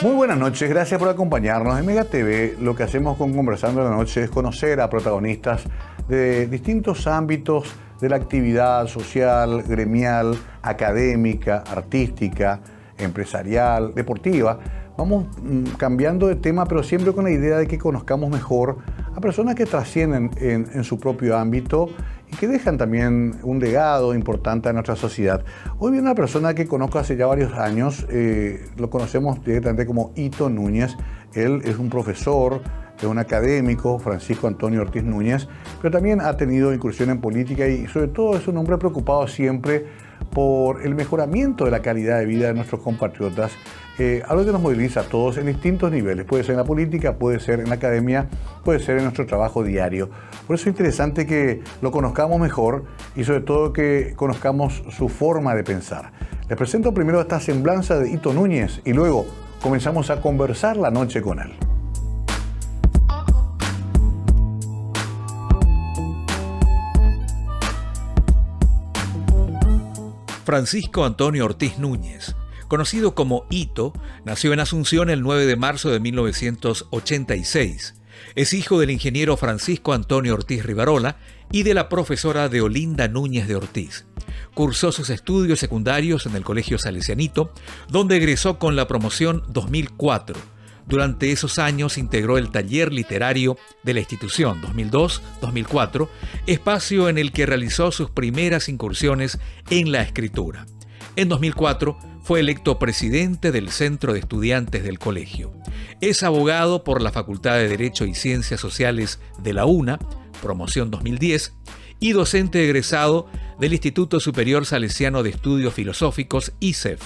Muy buenas noches, gracias por acompañarnos. En Mega TV lo que hacemos con Conversando en la Noche es conocer a protagonistas de distintos ámbitos de la actividad social, gremial, académica, artística, empresarial, deportiva. Vamos cambiando de tema, pero siempre con la idea de que conozcamos mejor a personas que trascienden en su propio ámbito y que dejan también un legado importante a nuestra sociedad. Hoy viene una persona que conozco hace ya varios años, lo conocemos directamente como Ito Núñez. Él es un profesor, es un académico, Francisco Antonio Ortiz Núñez, pero también ha tenido incursión en política y sobre todo es un hombre preocupado siempre por el mejoramiento de la calidad de vida de nuestros compatriotas, algo que nos moviliza a todos en distintos niveles. Puede ser en la política, puede ser en la academia, puede ser en nuestro trabajo diario. Por eso es interesante que lo conozcamos mejor y sobre todo que conozcamos su forma de pensar. Les presento primero esta semblanza de Ito Núñez y luego comenzamos a conversar la noche con él. Francisco Antonio Ortiz Núñez, conocido como Ito, nació en Asunción el 9 de marzo de 1986. Es hijo del ingeniero Francisco Antonio Ortiz Rivarola y de la profesora Deolinda Núñez de Ortiz. Cursó sus estudios secundarios en el Colegio Salesianito, donde egresó con la promoción 2004. Durante esos años integró el taller literario de la institución 2002-2004, espacio en el que realizó sus primeras incursiones en la escritura. En 2004 fue electo presidente del Centro de Estudiantes del colegio. Es abogado por la Facultad de Derecho y Ciencias Sociales de la UNA, promoción 2010, y docente egresado del Instituto Superior Salesiano de Estudios Filosóficos, ISEF,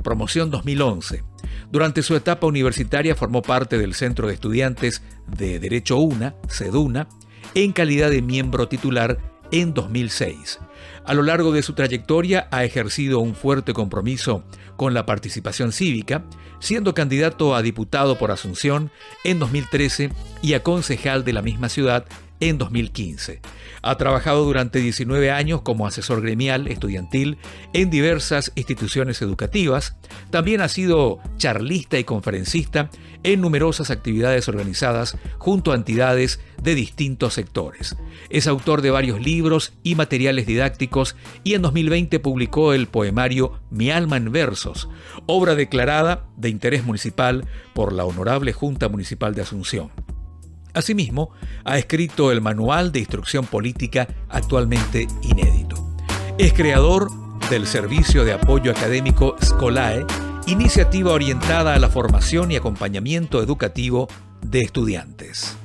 promoción 2011. Durante su etapa universitaria formó parte del Centro de Estudiantes de Derecho UNA, CEDUNA, en calidad de miembro titular en 2006. A lo largo de su trayectoria ha ejercido un fuerte compromiso con la participación cívica, siendo candidato a diputado por Asunción en 2013 y a concejal de la misma ciudad en 2015. Ha trabajado durante 19 años como asesor gremial estudiantil en diversas instituciones educativas. También ha sido charlista y conferencista en numerosas actividades organizadas junto a entidades de distintos sectores. Es autor de varios libros y materiales didácticos y en 2020 publicó el poemario Mi alma en versos, obra declarada de interés municipal por la Honorable Junta Municipal de Asunción. Asimismo, ha escrito el Manual de Instrucción Política, actualmente inédito. Es creador del Servicio de Apoyo Académico Scolae, iniciativa orientada a la formación y acompañamiento educativo de estudiantes.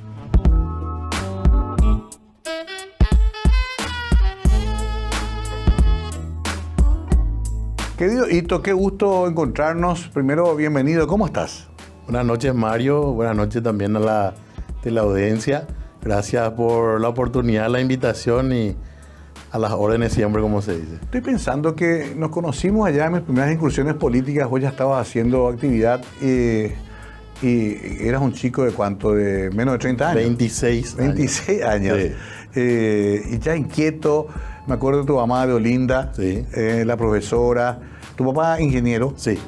Querido Ito, qué gusto encontrarnos. Primero, bienvenido. ¿Cómo estás? Buenas noches, Mario. Buenas noches también a la audiencia. Gracias por la oportunidad, la invitación y a las órdenes siempre, como se dice. Estoy pensando que nos conocimos allá en mis primeras incursiones políticas. Vos ya estabas haciendo actividad y eras un chico de ¿cuánto? De menos de 30 años. 26 años. Sí. Y ya inquieto. Me acuerdo de tu mamá Deolinda, sí. La profesora. Tu papá ingeniero. Sí.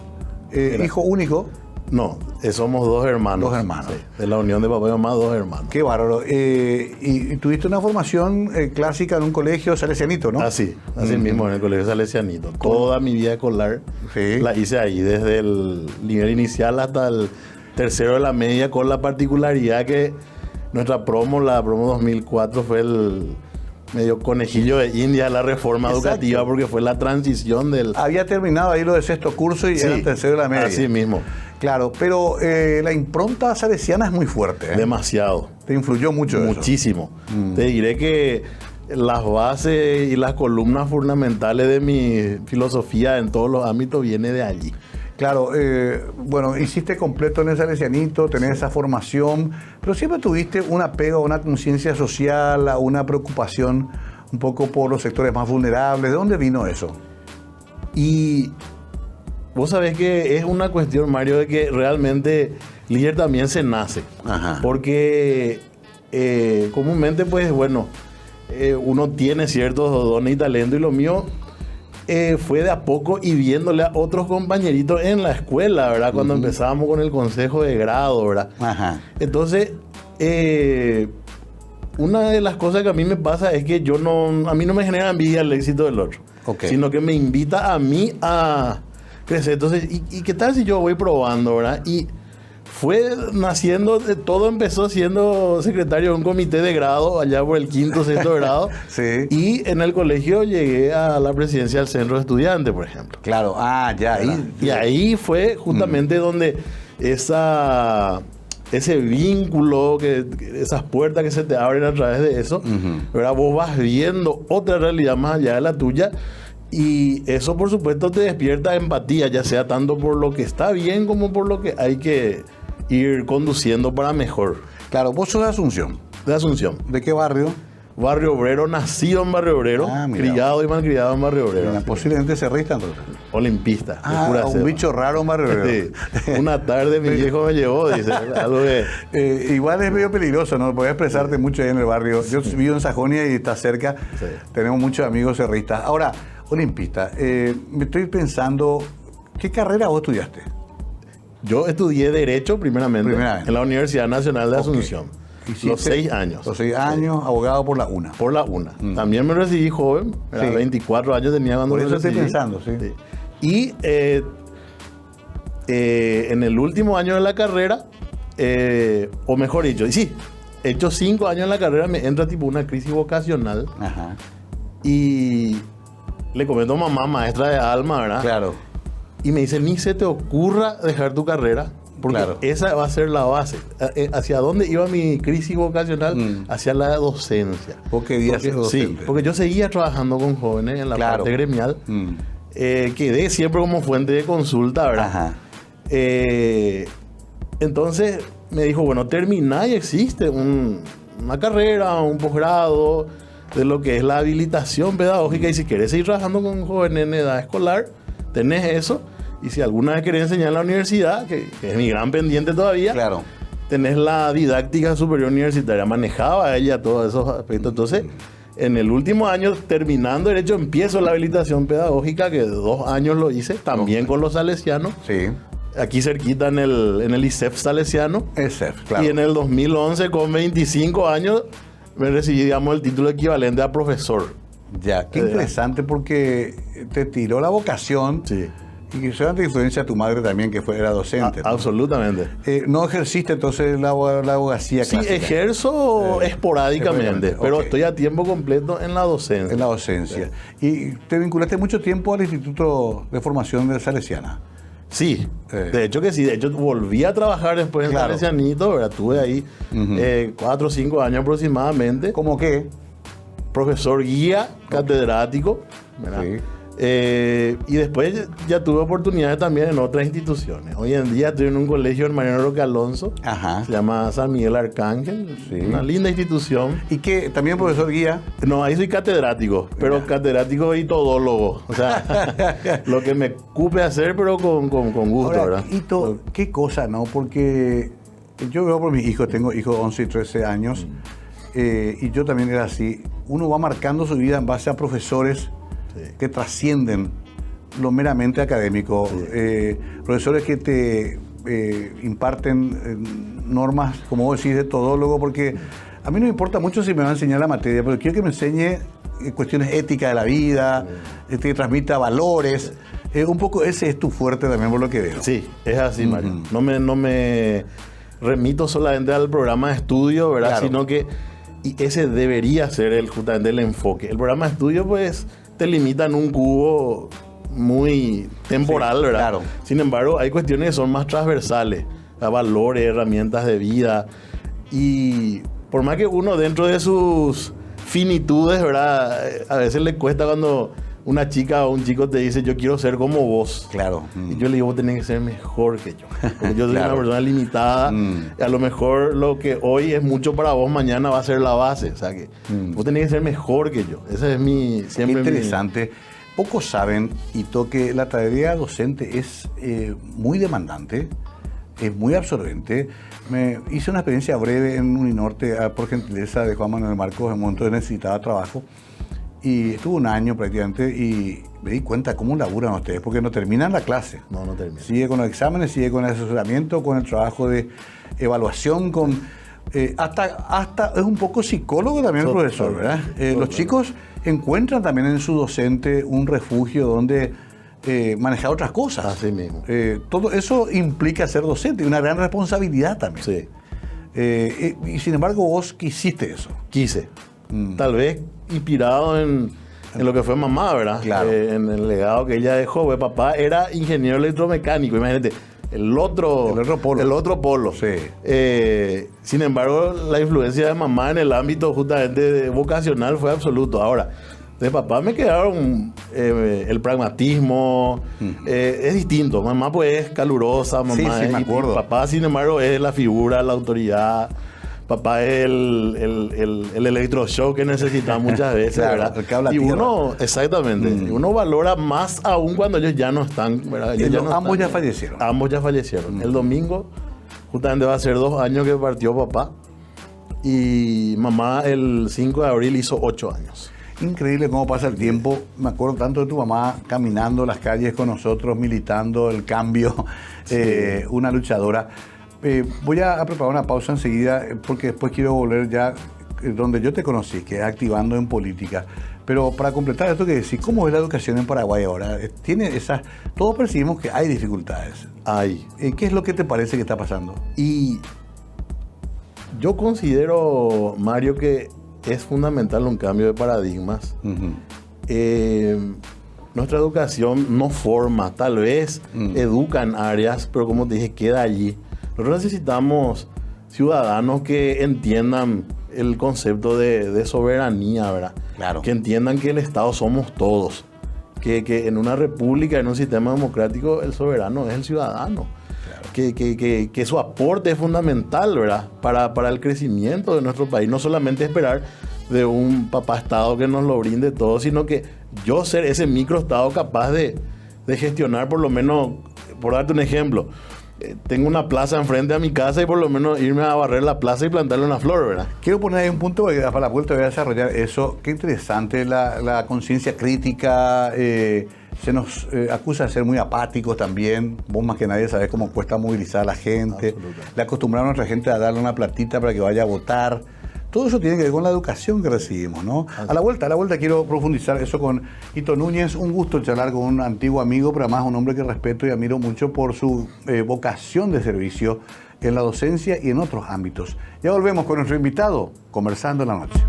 Hijo único. No, somos dos hermanos. Dos hermanos. Sí, de la unión de papá y mamá, dos hermanos. Qué bárbaro. Y tuviste una formación clásica en un colegio salesianito, ¿no? Así mismo, en el colegio salesianito. Toda mi vida escolar la hice ahí, desde el nivel inicial hasta el tercero de la media, con la particularidad que nuestra promo, la promo 2004, fue el medio conejillo de India, la reforma educativa, porque fue la transición del... Había terminado ahí lo de sexto curso y era el tercero de la media. Así mismo. Claro, pero la impronta salesiana es muy fuerte. Demasiado. ¿Te influyó mucho eso? Muchísimo. Te diré que las bases y las columnas fundamentales de mi filosofía en todos los ámbitos viene de allí. Claro, bueno, hiciste completo en el salesianito, tenés esa formación, pero siempre tuviste un apego a una conciencia social, a una preocupación un poco por los sectores más vulnerables. ¿De dónde vino eso? Y vos sabés que es una cuestión, Mario, de que realmente líder también se nace. Ajá. Porque comúnmente, pues bueno, uno tiene ciertos dones y talentos, y lo mío fue de a poco y viéndole a otros compañeritos en la escuela, ¿verdad? Cuando empezábamos con el consejo de grado, ¿verdad? Ajá. Entonces, una de las cosas que a mí me pasa es que a mí no me genera envidia el éxito del otro, sino que me invita a mí a crecer. Entonces, ¿y qué tal si yo voy probando, verdad? Y fue naciendo, todo empezó siendo secretario de un comité de grado allá por el 5º, 6º grado. Sí. Y en el colegio llegué a la presidencia del centro de estudiantes, por ejemplo. Claro, ya ahí. Y ahí fue justamente donde ese vínculo, esas puertas que se te abren a través de eso, ¿verdad? Vos vas viendo otra realidad más allá de la tuya. Y eso, por supuesto, te despierta empatía, ya sea tanto por lo que está bien como por lo que hay que ir conduciendo para mejor. Claro, vos sos de Asunción. De Asunción. ¿De qué barrio? Barrio Obrero, nacido en Barrio Obrero, criado y malcriado en Barrio Obrero. Posiblemente cerrista entonces. Olimpista. Un bicho raro en Barrio Obrero. Sí. Una tarde mi viejo me llevó, dice. Algo que... igual es medio peligroso, ¿no? Podés expresarte mucho ahí en el barrio. Yo vivo en Sajonia y está cerca. Sí. Tenemos muchos amigos cerristas. Ahora, olimpista, me estoy pensando, ¿qué carrera vos estudiaste? Yo estudié Derecho primeramente. En la Universidad Nacional de Asunción. Los 6 años. Los 6 años, abogado por la UNA. Por la UNA. También me recibí joven, era 24 años tenía cuando me recibí. Por eso estoy pensando, sí. Y en el último año de la carrera, o mejor dicho, he hecho 5 años en la carrera, me entra tipo una crisis vocacional. Ajá. Y le comento a mamá, maestra de alma, ¿verdad? Claro. Y me dice, ni se te ocurra dejar tu carrera, porque esa va a ser la base. ¿Hacia dónde iba mi crisis vocacional? Hacia la docencia. ¿Vos querías ser docente? Sí, porque yo seguía trabajando con jóvenes en la parte gremial. Quedé siempre como fuente de consulta, ¿verdad? Ajá. Entonces me dijo, bueno, terminá y existe una carrera, un posgrado de lo que es la habilitación pedagógica, y si querés seguir trabajando con jóvenes en edad escolar, tenés eso. Y si alguna vez querés enseñar en la universidad, que es mi gran pendiente todavía, tenés la didáctica superior universitaria. Manejaba ella todos esos aspectos. Entonces, en el último año, terminando Derecho, empiezo la habilitación pedagógica, que 2 años lo hice, también con los salesianos. Sí. Aquí cerquita en el ISEF salesiano. Claro. Y en el 2011, con 25 años, me recibí, digamos, el título equivalente a profesor. Ya, qué interesante, porque te tiró la vocación. Sí. Y que seguramente influencia a tu madre también, que era docente. ¿No? Absolutamente. ¿No ejerciste entonces la abogacía clásica? Sí, ejerzo esporádicamente, pero estoy a tiempo completo en la docencia. En la docencia. ¿Y te vinculaste mucho tiempo al Instituto de Formación de Salesiana? Sí, de hecho que sí. De hecho, volví a trabajar después en Salesianito, ¿verdad? Tuve ahí 4 o 5 años aproximadamente. ¿Cómo qué? Profesor guía, catedrático, ¿verdad? Sí. Y después ya tuve oportunidades también en otras instituciones. Hoy en día estoy en un colegio en Mariano Roque Alonso. Ajá. Se llama San Miguel Arcángel. Sí. Una linda institución. ¿Y qué? ¿También profesor guía? No, ahí soy catedrático, pero catedrático y todólogo. O sea, lo que me cupe hacer, pero con gusto. Ahora, ¿verdad? Qué cosa, ¿no? Porque yo veo por mis hijos, tengo hijos de 11 y 13 años, y yo también era así. Uno va marcando su vida en base a profesores que trascienden lo meramente académico, profesores que te imparten normas, como vos decís, de todólogo, porque a mí no me importa mucho si me va a enseñar la materia, pero quiero que me enseñe cuestiones éticas de la vida, que transmita valores. Un poco ese es tu fuerte también, por lo que veo. Sí, es así, Mario. No me remito solamente al programa de estudio, ¿verdad? Sino que ese debería ser justamente el enfoque. El programa de estudio, pues, te limita en un cubo muy temporal, ¿verdad? Claro. Sin embargo, hay cuestiones que son más transversales, valores, herramientas de vida. Y por más que uno dentro de sus finitudes, ¿verdad? A veces le cuesta cuando una chica o un chico te dice, yo quiero ser como vos. Claro. Y yo le digo, vos tenés que ser mejor que yo. Porque yo soy una persona limitada. Y a lo mejor lo que hoy es mucho para vos, mañana va a ser la base. O sea que vos tenés que ser mejor que yo. Ese es siempre Qué interesante. Pocos saben, Ito, que la tarea docente es muy demandante, es muy absorbente. Me hice una experiencia breve en Uninorte, por gentileza de Juan Manuel Marcos, en un momento que necesitaba trabajo. y estuve un año prácticamente y me di cuenta cómo laburan ustedes, porque no terminan la clase. No terminan. Sigue con los exámenes, sigue con el asesoramiento, con el trabajo de evaluación, con hasta es un poco psicólogo también el profesor, ¿verdad? Los chicos encuentran también en su docente un refugio donde manejar otras cosas. Así mismo. Todo eso implica ser docente y una gran responsabilidad también. Sí. Y sin embargo vos quisiste eso. Quise. Tal vez inspirado en lo que fue mamá, ¿verdad? Claro. En el legado que ella dejó. Pues papá era ingeniero electromecánico, imagínate. El otro polo. Sí. Sin embargo, la influencia de mamá en el ámbito justamente vocacional fue absoluto. Ahora, de papá me quedaron el pragmatismo, es distinto. Mamá pues es calurosa, mamá sí, me acuerdo. Papá, sin embargo, es la figura, la autoridad. Papá es el electroshock que necesitamos muchas veces, claro, ¿verdad? el que habla y tierra. uno, exactamente, uno valora más aún cuando ellos ya no están, ¿verdad? Ambos ya fallecieron. Ambos ya fallecieron. El domingo, justamente va a ser 2 años que partió papá. Y mamá el 5 de abril hizo 8 años. Increíble cómo pasa el tiempo. Me acuerdo tanto de tu mamá caminando las calles con nosotros, militando el cambio, una luchadora. Voy a preparar una pausa enseguida porque después quiero volver ya donde yo te conocí, que es activando en política. Pero para completar esto que decís, ¿cómo es la educación en Paraguay ahora? Todos percibimos que hay dificultades. Hay. ¿Qué es lo que te parece que está pasando? Y yo considero, Mario, que es fundamental un cambio de paradigmas. Nuestra educación no forma, tal vez educa en áreas, pero como te dije, queda allí. Nosotros necesitamos ciudadanos que entiendan el concepto de soberanía, ¿verdad? Claro. Que entiendan que el Estado somos todos. Que en una república, en un sistema democrático, el soberano es el ciudadano. Claro. Que su aporte es fundamental, ¿verdad? Para el crecimiento de nuestro país. No solamente esperar de un papá Estado que nos lo brinde todo, sino que yo ser ese microestado capaz de gestionar, por lo menos, por darte un ejemplo, tengo una plaza enfrente a mi casa y por lo menos irme a barrer la plaza y plantarle una flor, ¿verdad? Quiero poner ahí un punto porque para la vuelta voy a desarrollar eso. Qué interesante la conciencia crítica. Se nos acusa de ser muy apáticos también. Vos más que nadie sabés cómo cuesta movilizar a la gente. Le acostumbraron a nuestra gente a darle una platita para que vaya a votar. Todo eso tiene que ver con la educación que recibimos, ¿no? A la vuelta quiero profundizar eso con Ito Núñez. Un gusto charlar con un antiguo amigo, pero además un hombre que respeto y admiro mucho por su vocación de servicio en la docencia y en otros ámbitos. Ya volvemos con nuestro invitado, Conversando en la Noche.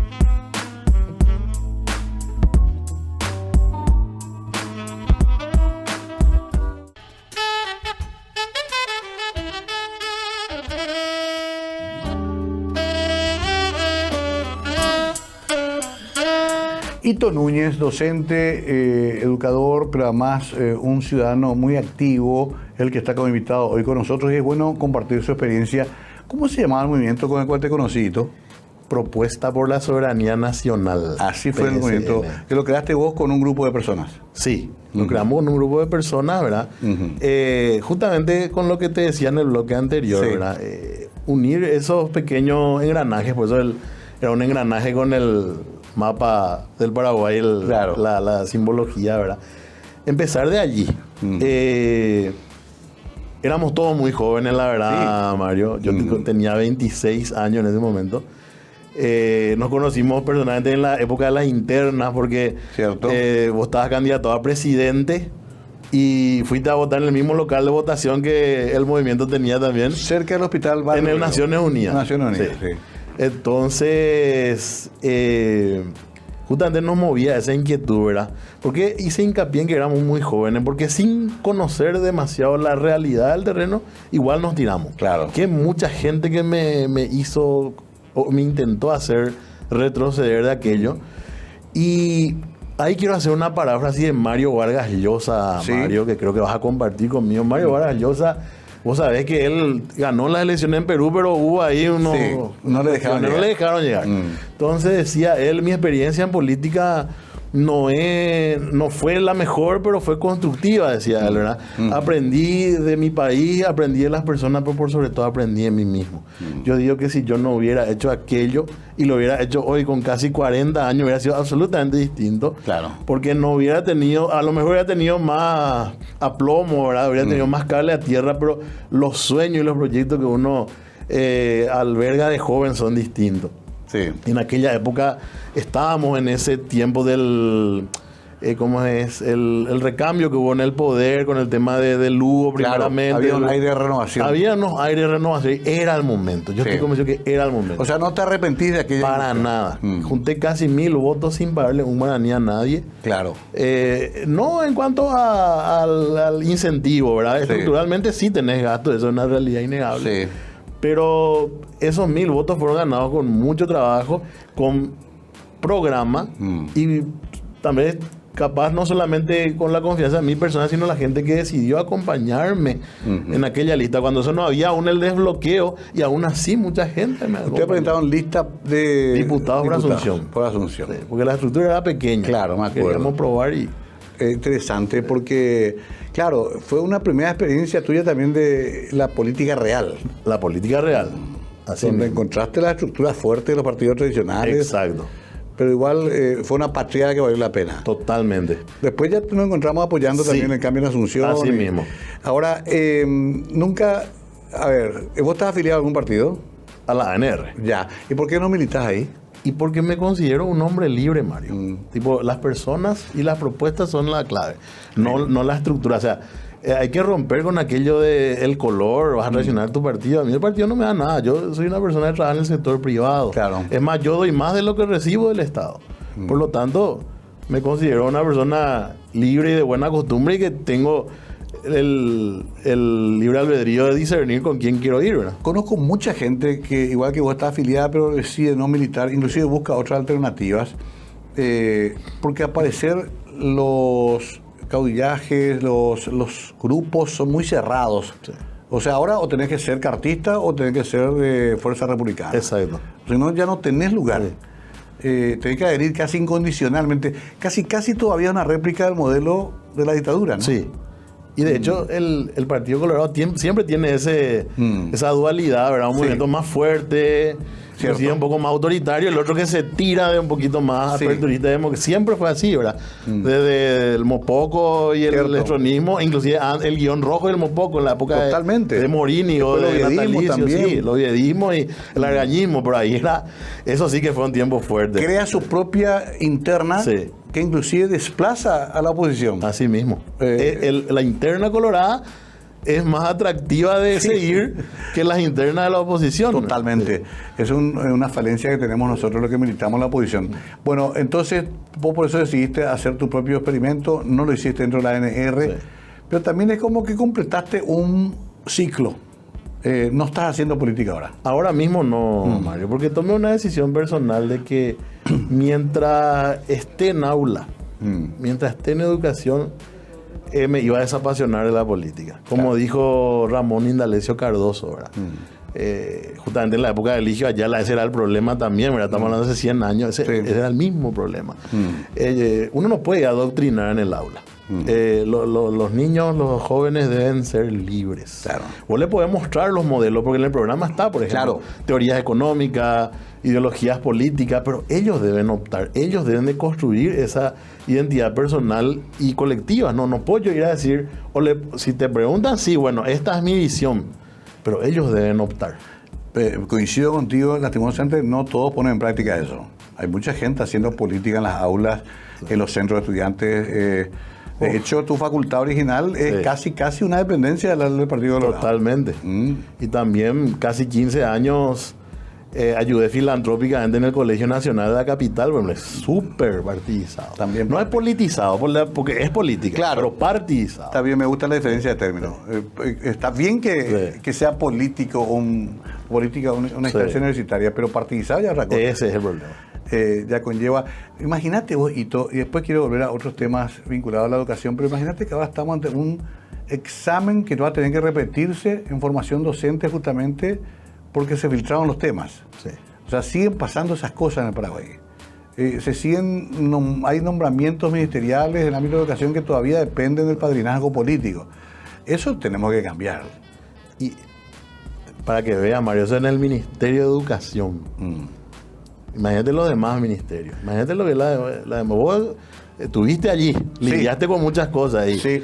Ito Núñez, docente, educador, pero además un ciudadano muy activo, el que está como invitado hoy con nosotros, y es bueno compartir su experiencia. ¿Cómo se llamaba el movimiento con el cual te conocí, Ito? Propuesta por la Soberanía Nacional. Así fue el movimiento, que lo creaste vos con un grupo de personas. Sí, lo creamos con un grupo de personas, ¿verdad? Justamente con lo que te decía en el bloque anterior, sí. ¿Verdad? Unir esos pequeños engranajes, por eso era un engranaje con el mapa del Paraguay, claro. la simbología, ¿verdad? Empezar de allí. Éramos todos muy jóvenes, la verdad, sí. Mario. Yo tenía 26 años en ese momento. Nos conocimos personalmente en la época de las internas, porque vos estabas candidato a presidente y fuiste a votar en el mismo local de votación que el movimiento tenía también. Cerca del hospital Barrio. En el Naciones Unidas. Naciones Unidas, sí. Entonces, justamente nos movía esa inquietud, ¿verdad? Porque hice hincapié en que éramos muy jóvenes, porque sin conocer demasiado la realidad del terreno, igual nos tiramos. Claro. Que mucha gente que me hizo, o me intentó hacer retroceder de aquello. Y ahí quiero hacer una paráfrasis de Mario Vargas Llosa, ¿sí? Mario, que creo que vas a compartir conmigo. Mario Vargas Llosa, vos sabés que él ganó las elecciones en Perú, pero hubo ahí unos... Sí, no le dejaron llegar. Entonces decía él, mi experiencia en política no fue la mejor, pero fue constructiva, decía él, ¿verdad? Aprendí de mi país, aprendí de las personas, pero por sobre todo aprendí de mí mismo. Yo digo que si yo no hubiera hecho aquello y lo hubiera hecho hoy con casi 40 años, hubiera sido absolutamente distinto. Claro. Porque no hubiera tenido, a lo mejor hubiera tenido más aplomo, ¿verdad? Hubiera tenido más cable a tierra, pero los sueños y los proyectos que uno alberga de joven son distintos. Sí. En aquella época estábamos en ese tiempo del ¿cómo es? El recambio que hubo en el poder con el tema de Lugo, primeramente. Había un aire de renovación. Había unos aires de renovación. Era el momento. Yo estoy convencido que era el momento. O sea, no te arrepentís de aquella. Para nada. Junté casi 1000 votos sin pagarle un guaraní a nadie. Claro. No en cuanto al incentivo, ¿verdad? Estructuralmente sí tenés gasto, eso es una realidad innegable. Sí. Pero esos 1000 votos fueron ganados con mucho trabajo, con programa y también capaz no solamente con la confianza de mi persona, sino la gente que decidió acompañarme en aquella lista. Cuando eso no había aún el desbloqueo y aún así mucha gente me acompañó. Ustedes presentaron lista de diputados por Asunción. Por Asunción. Sí, porque la estructura era pequeña. Claro, me acuerdo. Queríamos probar y... Interesante porque, claro, fue una primera experiencia tuya también de la política real. La política real. Así donde encontraste la estructura fuerte de los partidos tradicionales. Exacto. Pero igual fue una patria que valió la pena. Totalmente. Después ya nos encontramos apoyando también el cambio en Asunción. Así mismo. Ahora, nunca... A ver, ¿vos estás afiliado a algún partido? A la ANR. Ya. ¿Y por qué no militas ahí? Y porque me considero un hombre libre, Mario. Tipo, las personas y las propuestas son la clave, no la estructura. O sea, hay que romper con aquello de el color, vas a traicionar tu partido. A mí el partido no me da nada. Yo soy una persona que trabaja en el sector privado. Claro. Es más, yo doy más de lo que recibo del Estado. Por lo tanto, me considero una persona libre y de buena costumbre y que tengo el libre albedrío de discernir con quién quiero ir, ¿verdad? Conozco mucha gente que, igual que vos, está afiliada, pero decide no militar, inclusive busca otras alternativas, porque al parecer los caudillajes, los grupos son muy cerrados. Sí. O sea, ahora o tenés que ser cartista o tenés que ser de Fuerza Republicana. Exacto. Si no, ya no tenés lugar. Sí. Tenés que adherir casi incondicionalmente. Casi todavía una réplica del modelo de la dictadura, ¿no? Sí. Y de hecho, el Partido Colorado siempre tiene esa dualidad, ¿verdad? Un movimiento más fuerte, un poco más autoritario, el otro que se tira de un poquito más aperturista. Siempre fue así, ¿verdad? Desde el Mopoco y el electronismo, inclusive el guión rojo del Mopoco en la época de Morini o de Natalicio, también. Sí, el oviedismo y el argañismo, por ahí era. Eso sí que fue un tiempo fuerte. Crea su propia interna. Sí. Que inclusive desplaza a la oposición. Así mismo. La interna colorada es más atractiva de seguir que las internas de la oposición. Totalmente. Sí. Es una falencia que tenemos nosotros los que militamos la oposición. Bueno, entonces vos por eso decidiste hacer tu propio experimento, no lo hiciste dentro de la ANR, pero también es como que completaste un ciclo. No estás haciendo política ahora. Ahora mismo no, Mario, porque tomé una decisión personal de que mientras esté en aula, mientras esté en educación, me iba a desapasionar de la política. Como dijo Ramón Indalecio Cardoso, ¿verdad? Justamente en la época de Eligio Ayala, ese era el problema también, ¿verdad? Estamos hablando de hace 100 años, ese era el mismo problema. Uno no puede adoctrinar en el aula. Los niños, los jóvenes deben ser libres. Claro. Vos le podés mostrar los modelos, porque en el programa está, por ejemplo, teorías económicas, ideologías políticas, pero ellos deben optar, ellos deben de construir esa identidad personal y colectiva. No puedo yo ir a decir, si te preguntan, sí, bueno, esta es mi visión, pero ellos deben optar. Coincido contigo, lastimosamente no todos ponen en práctica eso. Hay mucha gente haciendo política en las aulas, en los centros de estudiantes. De hecho, tu facultad original es casi una dependencia del Partido Colorado. Totalmente. Y también casi 15 años ayudé filantrópicamente en el Colegio Nacional de la Capital. Bueno, es súper partidizado. También no es politizado, porque es política, pero partidizado. Está bien, me gusta la diferencia de términos. Está bien que sea político, una instancia universitaria, pero partidizado ya otra cosa. Ese es el problema. Ya conlleva. Imagínate vos, Hito, y después quiero volver a otros temas vinculados a la educación, pero imagínate que ahora estamos ante un examen que va a tener que repetirse en formación docente justamente porque se filtraron los temas. Sí. O sea, siguen pasando esas cosas en el Paraguay. hay nombramientos ministeriales en el ámbito de educación que todavía dependen del padrinazgo político. Eso tenemos que cambiar. Y para que vea, Mario, eso en el Ministerio de Educación. Imagínate los demás ministerios. Imagínate lo que vos estuviste allí, lidiaste con muchas cosas ahí. Sí.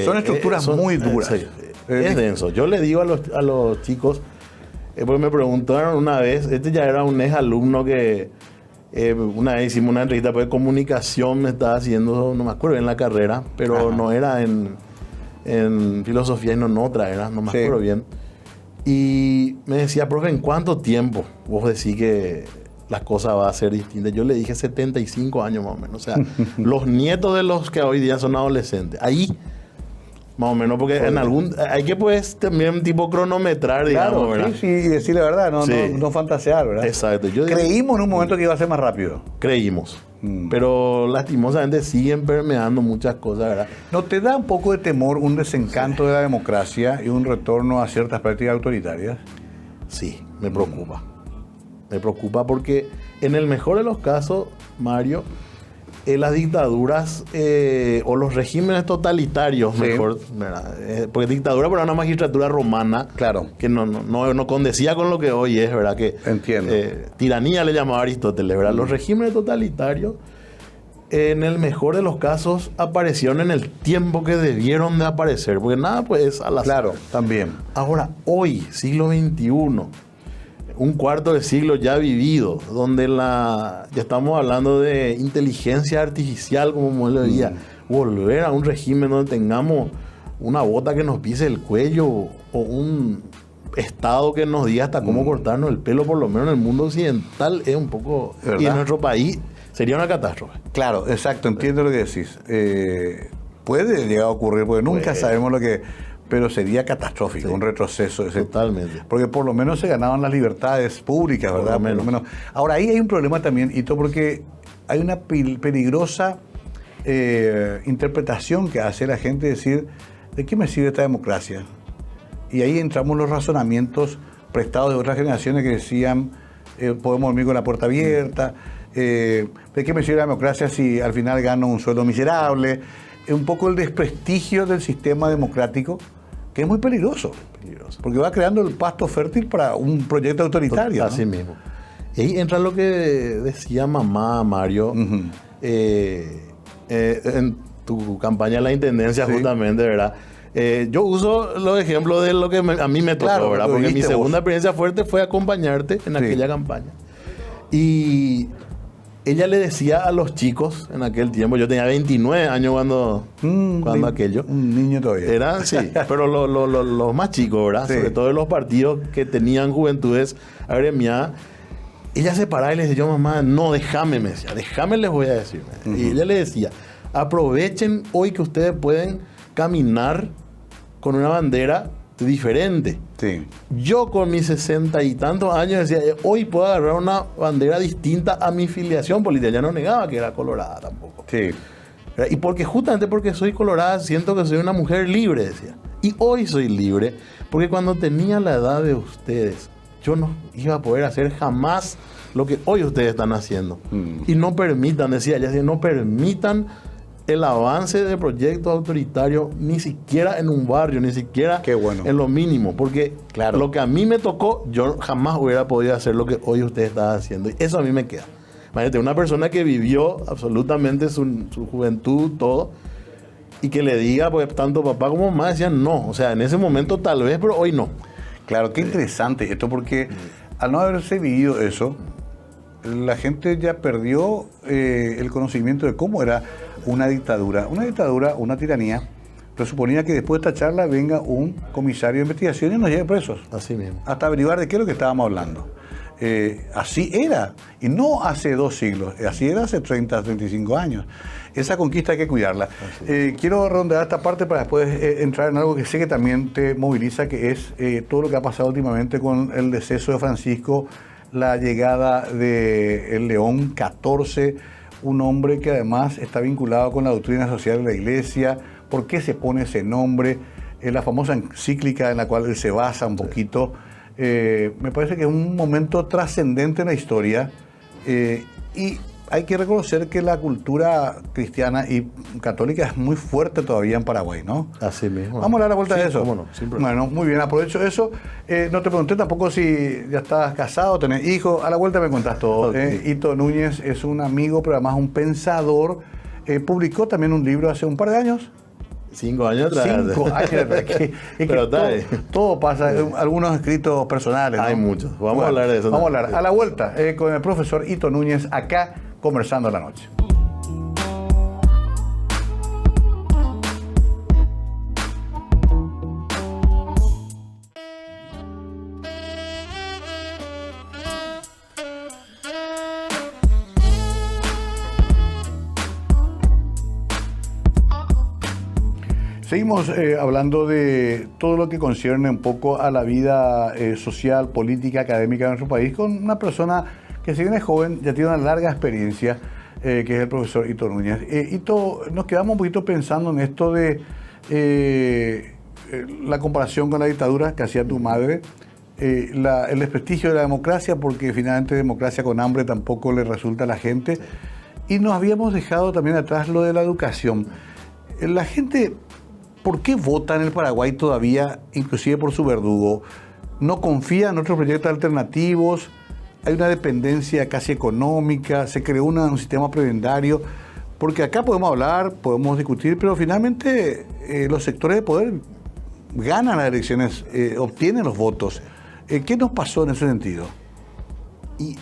Son estructuras muy duras. Es denso. Yo le digo a los chicos, porque me preguntaron una vez, ya era un ex alumno que una vez hicimos una entrevista de comunicación, me estaba haciendo, no me acuerdo en la carrera, pero no era en filosofía y no en otra, no me acuerdo bien. Y me decía, profe, ¿en cuánto tiempo vos decís que las cosas van a ser distintas? Yo le dije 75 años más o menos. O sea, los nietos de los que hoy día son adolescentes. Ahí, más o menos, porque hay que pues también tipo cronometrar, digamos, ¿verdad? Sí, y decir la verdad, no fantasear, ¿verdad? Exacto. Creímos en un momento que iba a ser más rápido. Creímos. Pero lastimosamente siguen permeando muchas cosas, ¿verdad? ¿No te da un poco de temor un desencanto de la democracia y un retorno a ciertas prácticas autoritarias? Sí, me preocupa. Me preocupa porque en el mejor de los casos, Mario, las dictaduras o los regímenes totalitarios, mejor, ¿verdad? Porque dictadura era una magistratura romana, claro, que no condecía con lo que hoy es, ¿verdad? Que entiendo. Tiranía le llamaba Aristóteles, ¿verdad? Los regímenes totalitarios, en el mejor de los casos, aparecieron en el tiempo que debieron de aparecer, porque nada pues al azar. Claro, también. Ahora, hoy, siglo XXI, un cuarto de siglo ya vivido, donde ya estamos hablando de inteligencia artificial, como modelo de vida, volver a un régimen donde tengamos una bota que nos pise el cuello o un Estado que nos diga hasta cómo cortarnos el pelo, por lo menos en el mundo occidental, es un poco... ¿verdad? Y en nuestro país sería una catástrofe. Claro, exacto, entiendo lo que decís. Puede llegar a ocurrir, porque nunca sabemos lo que... Pero sería catastrófico, un retroceso. Totalmente. Porque por lo menos se ganaban las libertades públicas, ¿verdad? Por lo menos. Ahora, ahí hay un problema también, Hito, porque hay una peligrosa interpretación que hace la gente decir, ¿de qué me sirve esta democracia? Y ahí entramos los razonamientos prestados de otras generaciones que decían, podemos dormir con la puerta abierta, ¿de qué me sirve la democracia si al final gano un sueldo miserable? Un poco el desprestigio del sistema democrático, que es muy peligroso, porque va creando el pasto fértil para un proyecto autoritario. Así mismo. Y ahí entra lo que decía mamá, Mario, en tu campaña en la intendencia, justamente, ¿verdad? Yo uso los ejemplos de lo que a mí me tocó, ¿verdad? Porque mi segunda experiencia fuerte fue acompañarte en aquella campaña. Y ella le decía a los chicos en aquel tiempo, yo tenía 29 años cuando aquello. Un niño todavía. Era, sí, pero los más chicos, ¿verdad? Sí. Sobre todo en los partidos que tenían juventudes agremiadas. Ella se paraba y le decía, yo mamá, no, déjame, me decía, déjame les voy a decir. Y ella le decía, aprovechen hoy que ustedes pueden caminar con una bandera diferente. Sí. Yo con mis 60 y tantos años decía, hoy puedo agarrar una bandera distinta a mi filiación política. Ya no negaba que era colorada tampoco. Sí. Y justamente porque soy colorada siento que soy una mujer libre, decía. Y hoy soy libre porque cuando tenía la edad de ustedes, yo no iba a poder hacer jamás lo que hoy ustedes están haciendo. Y no permitan, decía ella, no permitan el avance de proyectos autoritarios ni siquiera en un barrio, ni siquiera en lo mínimo, porque lo que a mí me tocó, yo jamás hubiera podido hacer lo que hoy usted está haciendo. Y eso a mí me queda. Imagínate, una persona que vivió absolutamente su juventud, todo, y que le diga, pues tanto papá como mamá decían no. O sea, en ese momento tal vez, pero hoy no. Claro, qué interesante esto, porque al no haberse vivido eso, la gente ya perdió el conocimiento de cómo era una dictadura. Una dictadura, una tiranía, presuponía que después de esta charla venga un comisario de investigación y nos lleve presos. Así mismo. Hasta averiguar de qué es lo que estábamos hablando. Así era, y no hace 2 siglos, así era hace 30, 35 años. Esa conquista hay que cuidarla. Quiero redondear esta parte para después entrar en algo que sé que también te moviliza, que es todo lo que ha pasado últimamente con el deceso de Francisco, la llegada del León XIV, un hombre que además está vinculado con la doctrina social de la Iglesia. ¿Por qué se pone ese nombre? La famosa encíclica en la cual él se basa un poquito. Me parece que es un momento trascendente en la historia y hay que reconocer que la cultura cristiana y católica es muy fuerte todavía en Paraguay, ¿no? Así mismo. Vamos a dar la vuelta de eso. Cómo no, sin problema. Bueno, muy bien, aprovecho eso. No te pregunté tampoco si ya estás casado, tenés hijos. A la vuelta me contás todo. Okay. Ito Núñez es un amigo, pero además un pensador. Publicó también un libro hace un par de años. 5 años atrás. 5 años atrás. Pero todo pasa, algunos escritos personales, ¿no? Hay muchos. Vamos a hablar de eso. Vamos a hablar. A la vuelta con el profesor Ito Núñez, acá conversando la noche. Seguimos hablando de todo lo que concierne un poco a la vida social, política, académica de nuestro país con una persona que si bien es joven, ya tiene una larga experiencia, que es el profesor Ito Núñez. Ito, nos quedamos un poquito pensando en esto de la comparación con la dictadura que hacía tu madre, el desprestigio de la democracia, porque finalmente democracia con hambre tampoco le resulta a la gente, y nos habíamos dejado también atrás lo de la educación. La gente... ¿Por qué vota en el Paraguay todavía, inclusive por su verdugo? ¿No confía en otros proyectos alternativos? Hay una dependencia casi económica, se creó un sistema prebendario. Porque acá podemos hablar, podemos discutir, pero finalmente los sectores de poder ganan las elecciones, obtienen los votos. ¿Qué nos pasó en ese sentido? Y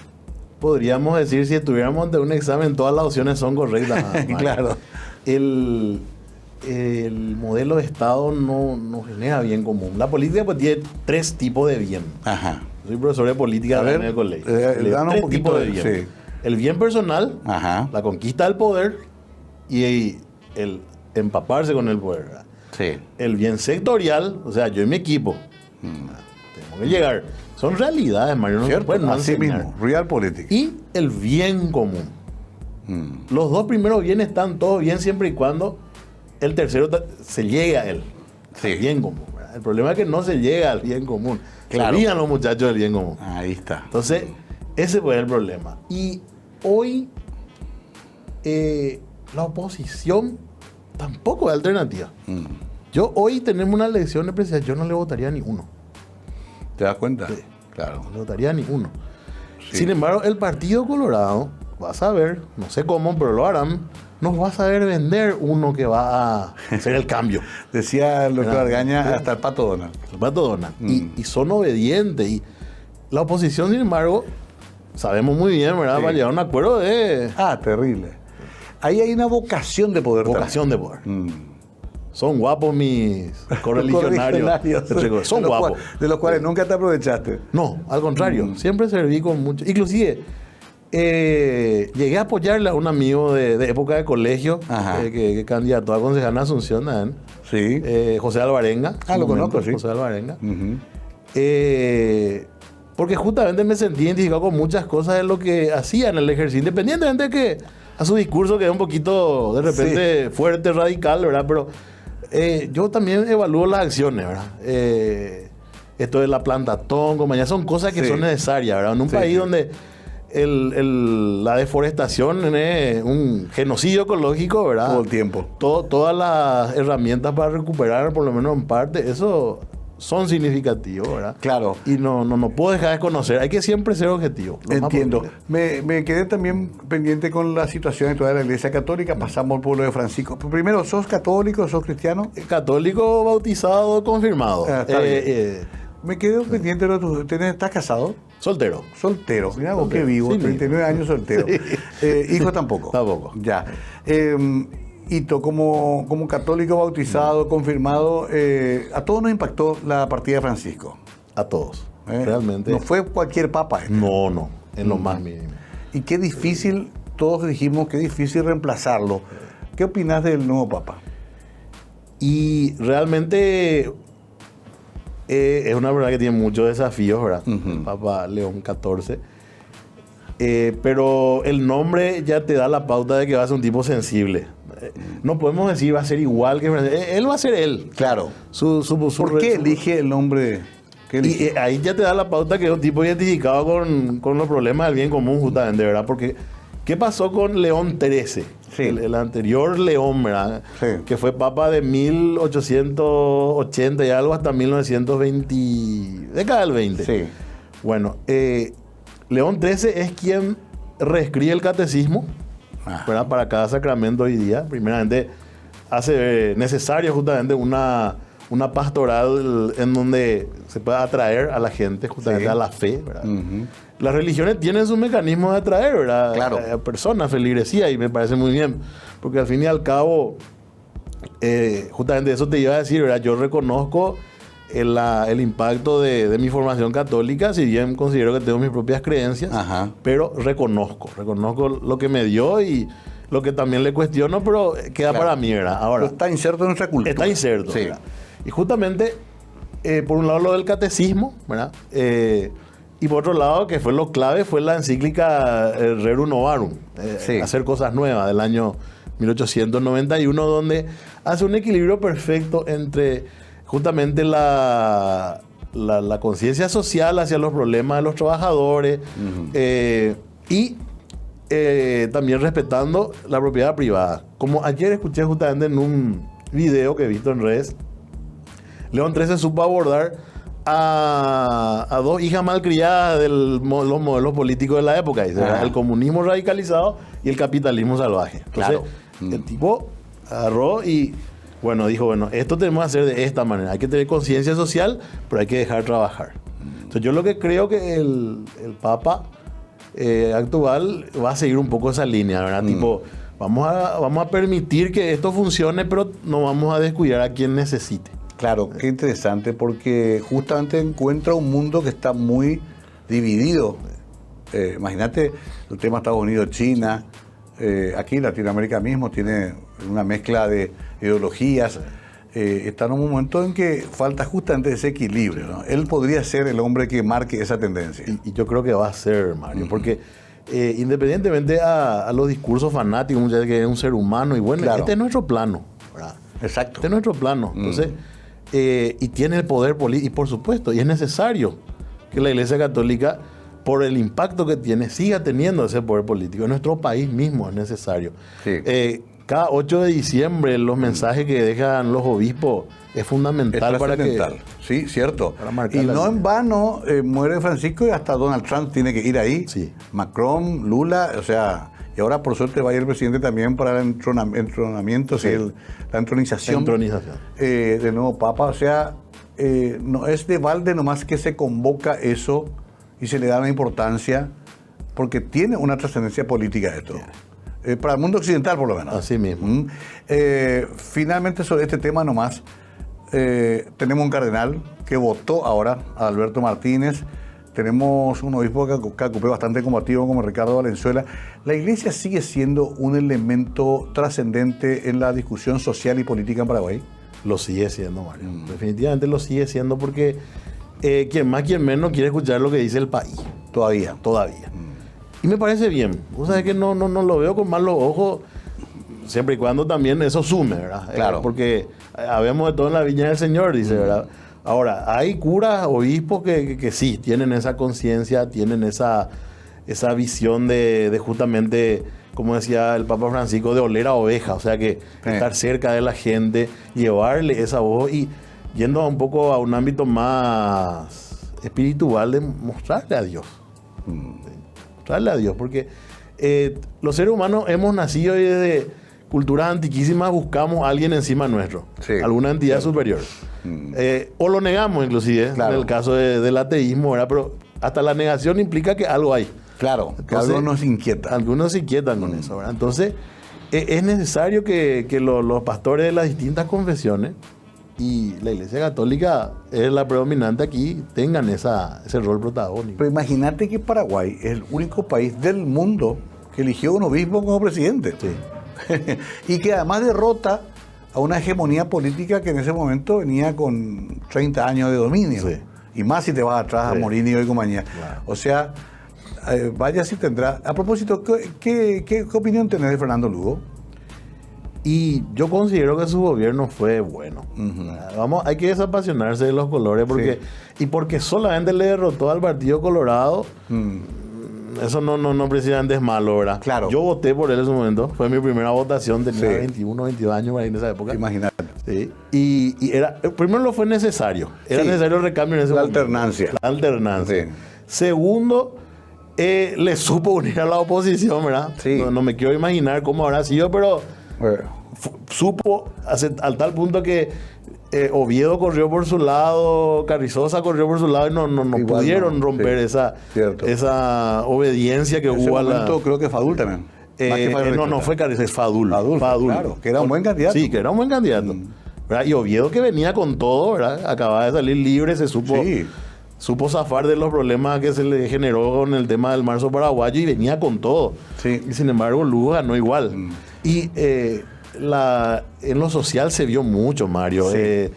podríamos decir, si estuviéramos ante un examen, todas las opciones son correctas. Claro. El modelo de Estado no genera bien común. La política pues tiene 3 tipos de bien. Ajá. Soy profesor de política en el colegio. Danos un poquito de bien. Sí. El bien personal, ajá, la conquista del poder y el empaparse con el poder. Sí. El bien sectorial, o sea, yo y mi equipo. Tenemos que llegar. Son realidades, Mario. No se pueden así mismo, realpolitik. Y el bien común. Los 2 primeros bienes están todos bien siempre y cuando el tercero se llegue a él. Sí. Al bien común. ¿Verdad? El problema es que no se llega al bien común. Claro. Se olvidan los muchachos del bien común. Ahí está. Entonces, ese fue el problema. Y hoy la oposición tampoco es alternativa. Yo hoy tenemos una elección de presidencia, yo no le votaría ni uno. ¿Te das cuenta? Sí. Claro. No le votaría ni uno. Sí. Sin embargo, el Partido Colorado va a saber, no sé cómo, pero lo harán, nos va a saber vender uno que va a hacer el cambio. Decía el doctor Argaña, hasta el Pato Donald. El Pato Donald. Y son obedientes. Y la oposición, sin embargo, sabemos muy bien, ¿verdad? Sí. Va a llegar a un acuerdo de... Terrible. Ahí hay una vocación de poder. Vocación de poder. Son guapos mis correligionarios. Son guapos. De los cuales nunca te aprovechaste. No, al contrario. Siempre serví con mucho... Inclusive... llegué a apoyarle a un amigo de época de colegio que candidató a concejal en Asunción, ¿eh? Sí. José Alvarenga. Lo conozco, sí. José Alvarenga. Porque justamente me sentí identificado con muchas cosas de lo que hacía en el ejercicio, independientemente de que a su discurso que es un poquito de repente fuerte, radical, ¿verdad? Pero yo también evalúo las acciones, ¿verdad? Esto de la plantatón, compañía, son cosas que son necesarias, ¿verdad? En un país donde la deforestación es un genocidio ecológico, ¿verdad? Todo el tiempo. Todas las herramientas para recuperar, por lo menos en parte, eso son significativos, ¿verdad? Claro. Y no puedo dejar de conocer. Hay que siempre ser objetivo. Entiendo. Me quedé también pendiente con la situación actual de la Iglesia Católica. Pasamos por lo de Francisco. Primero, ¿sos católico, sos cristiano? Católico, bautizado, confirmado. Me quedé pendiente de lo que ¿estás casado? Soltero. Soltero. Mira vos qué vivo, 39 años soltero. ¿Hijo tampoco? Tampoco. Ya. Ito, como católico bautizado, confirmado, a todos nos impactó la partida de Francisco. A todos. Realmente. No fue cualquier papa. No, en lo más mínimo. Y qué difícil, todos dijimos, qué difícil reemplazarlo. ¿Qué opinás del nuevo papa? Y realmente es una verdad que tiene muchos desafíos, ¿verdad? Papa León XIV. Pero el nombre ya te da la pauta de que va a ser un tipo sensible. No podemos decir va a ser igual que él, va a ser él. Claro. ¿Por qué elige el nombre? Y ahí ya te da la pauta que es un tipo identificado con los problemas del bien común, justamente, ¿verdad? Porque ¿Qué pasó con León XIII? Sí. El anterior León, ¿verdad? Sí. Que fue papa de 1880 y algo hasta 1920, década del 20. Sí. Bueno, León XIII es quien reescribe el catecismo, ¿verdad? Para cada sacramento hoy día. Primeramente, hace necesario justamente una pastoral en donde se pueda atraer a la gente, justamente a la fe, ¿verdad? Uh-huh. Las religiones tienen su mecanismo de atraer, ¿verdad? Claro. A personas, feligresía, y me parece muy bien, porque al fin y al cabo, justamente eso te iba a decir, ¿verdad? Yo reconozco el impacto de mi formación católica, si bien considero que tengo mis propias creencias, ajá, pero reconozco lo que me dio y lo que también le cuestiono, pero queda claro para mí, ¿verdad? Ahora, pero está inserto en nuestra cultura. Está inserto, sí. ¿Verdad? Y justamente, por un lado lo del catecismo, ¿verdad? Y por otro lado, que fue lo clave, fue la encíclica Rerum Novarum, sí, hacer cosas nuevas, del año 1891, donde hace un equilibrio perfecto entre justamente la conciencia social hacia los problemas de los trabajadores, uh-huh, y también respetando la propiedad privada. Como ayer escuché justamente en un video que he visto en redes, León XIII supo abordar a dos hijas malcriadas de los modelos políticos de la época, dice, el comunismo radicalizado y el capitalismo salvaje. Entonces, claro, el tipo agarró y dijo, esto tenemos que hacer de esta manera. Hay que tener conciencia social, pero hay que dejar trabajar. Entonces, yo lo que creo que el Papa actual va a seguir un poco esa línea, ¿verdad? Tipo, vamos a permitir que esto funcione, pero no vamos a descuidar a quien necesite. Claro, qué interesante, porque justamente encuentra un mundo que está muy dividido. Imagínate el tema Estados Unidos, China, aquí Latinoamérica mismo tiene una mezcla de ideologías. Está en un momento en que falta justamente ese equilibrio, ¿no? Él podría ser el hombre que marque esa tendencia. Y yo creo que va a ser, Mario, uh-huh, porque independientemente a los discursos fanáticos, muchas veces que es un ser humano, y claro, este es nuestro plano, ¿verdad? Exacto. Este es nuestro plano. Entonces, y tiene el poder político, y por supuesto, y es necesario que la Iglesia Católica, por el impacto que tiene, siga teniendo ese poder político. En nuestro país mismo es necesario. Sí. Cada 8 de diciembre los mensajes que dejan los obispos es fundamental para que... Sí, cierto. Y no en vano muere Francisco y hasta Donald Trump tiene que ir ahí. Sí. Macron, Lula, o sea... Y ahora, por suerte, va a ir el presidente también para el entronamiento, sí, la entronización. De nuevo Papa. O sea, no es de balde nomás que se convoca eso y se le da una importancia, porque tiene una trascendencia política esto. Para el mundo occidental, por lo menos. Así mismo. Finalmente, sobre este tema nomás, tenemos un cardenal que votó ahora a Alberto Martínez. Tenemos un obispo que ocupó bastante combativo como Ricardo Valenzuela. ¿La Iglesia sigue siendo un elemento trascendente en la discusión social y política en Paraguay? Lo sigue siendo, Mario. Definitivamente lo sigue siendo, porque quien más, quien menos quiere escuchar lo que dice el país. Todavía. Y me parece bien. O sea, que no lo veo con malos ojos, siempre y cuando también eso sume, ¿verdad? Claro. Porque habemos de todo en la viña del Señor, dice, ¿verdad? Ahora, hay curas, obispos que sí, tienen esa conciencia, tienen esa visión de justamente, como decía el Papa Francisco, de oler a oveja, o sea que estar cerca de la gente, llevarle esa voz y yendo un poco a un ámbito más espiritual, de mostrarle a Dios. Mostrarle a Dios, porque los seres humanos hemos nacido y desde culturas antiquísimas buscamos a alguien encima nuestro, alguna entidad superior. O lo negamos inclusive, claro, en el caso del ateísmo, ¿verdad? Pero hasta la negación implica que algo hay. Claro, que algo nos inquieta. Algunos se inquietan con eso, ¿verdad? Entonces, es necesario que los pastores de las distintas confesiones, y la Iglesia Católica es la predominante aquí, tengan ese rol protagónico. Pero imagínate que Paraguay es el único país del mundo que eligió un obispo como presidente. Sí. Y que además derrota a una hegemonía política que en ese momento venía con 30 años de dominio. Sí. Y más si te vas atrás a Morini y compañía. Claro. O sea, vaya si tendrá... A propósito, ¿qué opinión tenés de Fernando Lugo? Y yo considero que su gobierno fue bueno. Hay que desapasionarse de los colores, porque solamente le derrotó al Partido Colorado, eso no precisamente es malo, ¿verdad? Claro. Yo voté por él en su momento. Fue mi primera votación. Tenía Sí. 21, 22 años ahí en esa época. Imagínate. Sí. Y era, primero lo fue necesario. Era Sí. necesario el recambio en ese La momento. alternancia. La alternancia. Sí. Segundo, le supo unir a la oposición, ¿verdad? Sí. No me quiero imaginar cómo habrá sido, pero supo al tal punto que Oviedo corrió por su lado, Carrizosa corrió por su lado y no Igual pudieron no, romper sí, cierto. esa obediencia que En ese hubo a la... momento creo que Fadul también. Más que Fadul no fue Carrizosa, es Fadul. Fadul, claro, que era un buen candidato. Sí, que era un buen candidato. ¿Verdad? Y Oviedo que venía con todo, ¿verdad? Acababa de salir libre, supo zafar de los problemas que se le generó con el tema del marzo paraguayo y venía con todo. Sí. Y sin embargo, Lugo ganó igual. Y en lo social se vio mucho, Mario. Sí.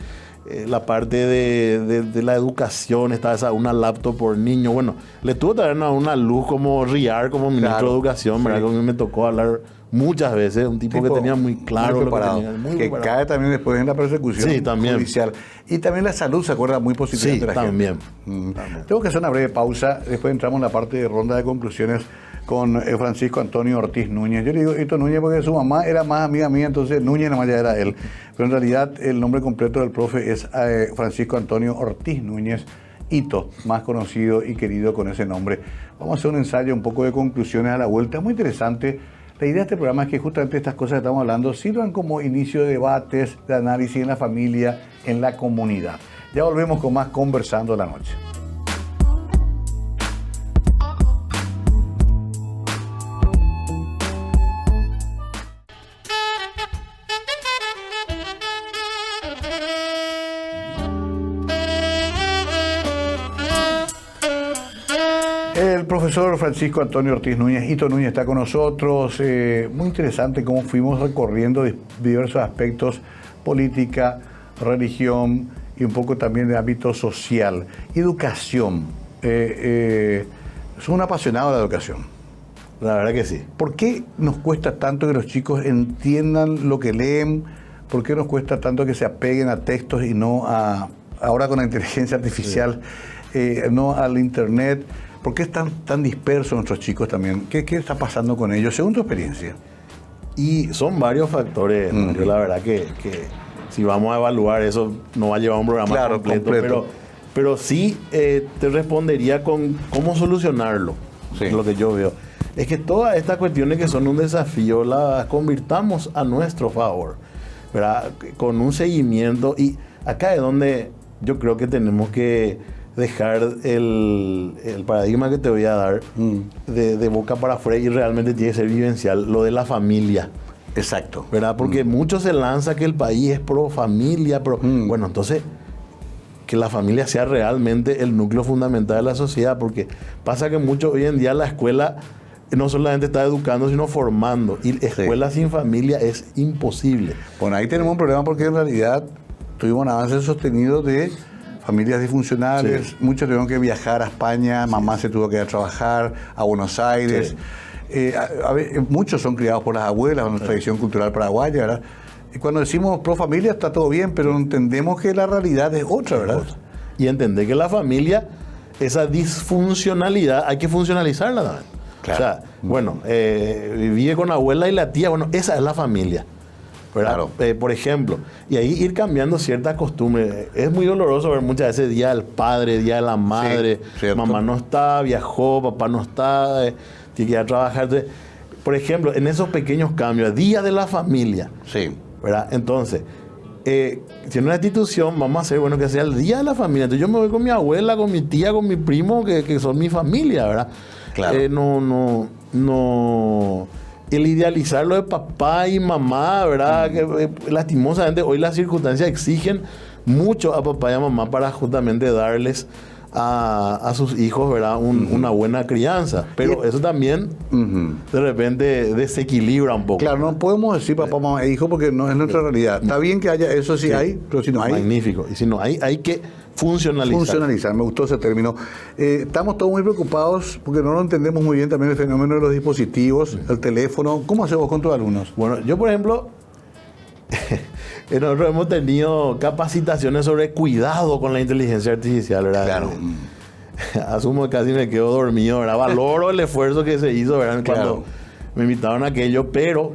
La parte de la educación, estaba una laptop por niño. Bueno, le tuvo también a una luz como Riar, como ministro de Educación, ¿verdad? Sí. Con quien me tocó hablar muchas veces. Un tipo que tenía muy claro muy lo que preparado, tenía. Muy que preparado. cae también después en la persecución Sí, también. judicial. Y también la salud se acuerda muy positivamente Sí, de la también. gente. Tengo que hacer una breve pausa. Después entramos en la parte de ronda de conclusiones con Francisco Antonio Ortiz Núñez. Yo le digo Hito Núñez porque su mamá era más amiga mía, entonces Núñez nomás ya era él. Pero en realidad el nombre completo del profe es Francisco Antonio Ortiz Núñez, Hito, más conocido y querido con ese nombre. Vamos a hacer un ensayo, un poco de conclusiones a la vuelta. Muy interesante. La idea de este programa es que justamente estas cosas que estamos hablando sirvan como inicio de debates, de análisis en la familia, en la comunidad. Ya volvemos con más Conversando la Noche. El profesor Francisco Antonio Ortiz Núñez, Hito Núñez, está con nosotros. Muy interesante cómo fuimos recorriendo diversos aspectos, política, religión y un poco también de ámbito social. Educación. Son un apasionado de la educación. La verdad que sí. ¿Por qué nos cuesta tanto que los chicos entiendan lo que leen? ¿Por qué nos cuesta tanto que se apeguen a textos y no ahora con la inteligencia artificial, no al internet? ¿Por qué están tan dispersos nuestros chicos también? ¿Qué está pasando con ellos, según tu experiencia? Y son varios factores, Mario. La verdad que si vamos a evaluar eso, no va a llevar un programa completo. Pero sí te respondería con cómo solucionarlo. Sí. Es lo que yo veo. Es que todas estas cuestiones que son un desafío las convirtamos a nuestro favor, ¿verdad? Con un seguimiento. Y acá es donde yo creo que tenemos que dejar el paradigma que te voy a dar de boca para afuera y realmente tiene que ser vivencial, lo de la familia. Exacto. ¿Verdad? Porque mucho se lanza que el país es pro familia, bueno, entonces que la familia sea realmente el núcleo fundamental de la sociedad, porque pasa que mucho hoy en día la escuela no solamente está educando, sino formando, y escuela sin familia es imposible. Bueno, ahí tenemos un problema porque en realidad tuvimos un avance sostenido de familias disfuncionales, muchos tuvieron que viajar a España, mamá se tuvo que ir a trabajar a Buenos Aires. Muchos son criados por las abuelas, una tradición cultural paraguaya, ¿verdad? Y cuando decimos pro familia está todo bien, pero entendemos que la realidad es otra, ¿verdad? Y entender que la familia, esa disfuncionalidad, hay que funcionalizarla también. Claro. O sea, bueno, vive con la abuela y la tía, bueno, esa es la familia. ¿Verdad? Claro. Por ejemplo, y ahí ir cambiando ciertas costumbres. Es muy doloroso ver muchas veces Día del Padre, Día de la Madre, mamá no está, viajó, papá no está, tiene que ir a trabajar. Entonces, por ejemplo, en esos pequeños cambios, Día de la Familia, ¿verdad? Entonces, si en una institución vamos a hacer, bueno, que sea el Día de la Familia, entonces yo me voy con mi abuela, con mi tía, con mi primo, que son mi familia, ¿verdad? Claro. No el idealizar lo de papá y mamá, ¿verdad? Que lastimosamente hoy las circunstancias exigen mucho a papá y a mamá para justamente darles a sus hijos, ¿verdad? Una buena crianza. Pero eso también de repente desequilibra un poco. Claro, no podemos decir papá, mamá e hijo porque no es nuestra realidad. Está bien que haya eso, sí hay, pero si no hay... Magnífico. Y si no hay, hay que funcionalizar, me gustó ese término. Estamos todos muy preocupados porque no lo entendemos muy bien también el fenómeno de los dispositivos, el teléfono. ¿Cómo hacemos con tus alumnos? Bueno, yo por ejemplo, nosotros hemos tenido capacitaciones sobre cuidado con la inteligencia artificial, ¿verdad? Claro. asumo que casi me quedo dormido, ¿verdad? Valoro el esfuerzo que se hizo, ¿verdad? Cuando me invitaron a aquello, pero